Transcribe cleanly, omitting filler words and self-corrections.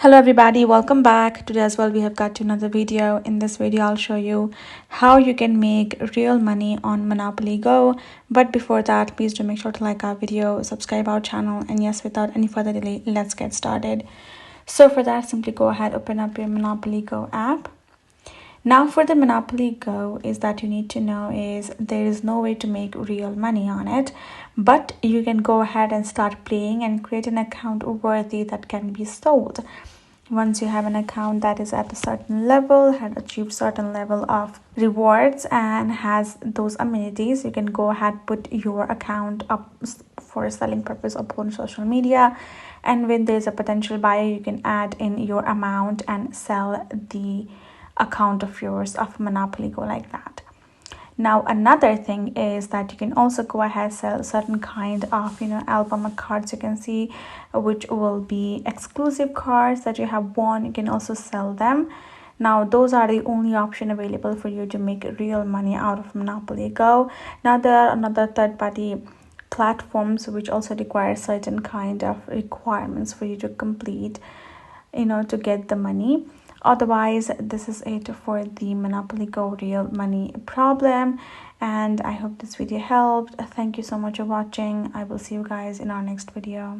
Hello everybody, welcome back. Today as well we have got to another video. In this video I'll show you how you can make real money on Monopoly Go. But before that, please do make sure to like our video, subscribe our channel, and yes, without any further delay, let's get started. So for that, simply go ahead, open up your Monopoly Go app. Now for the Monopoly Go is that you need to know is there is no way to make real money on it, but you can go ahead and start playing and create an account worthy that can be sold. Once you have an account that is at a certain level, had achieved certain level of rewards and has those amenities, you can go ahead, put your account up for selling purpose upon social media, and when there's a potential buyer, you can add in your amount and sell the account of yours of Monopoly Go like that. Now another thing is that you can also go ahead sell certain kind of album of cards. You can see which will be exclusive cards that you have won. You can also sell them. Now those are the only option available for you to make real money out of Monopoly Go. Now there are another third-party platforms which also require certain kind of requirements for you to complete to get the money. Otherwise, this is it for the Monopoly Go real money problem, and I hope this video helped. Thank you so much for watching. I will see you guys in our next video.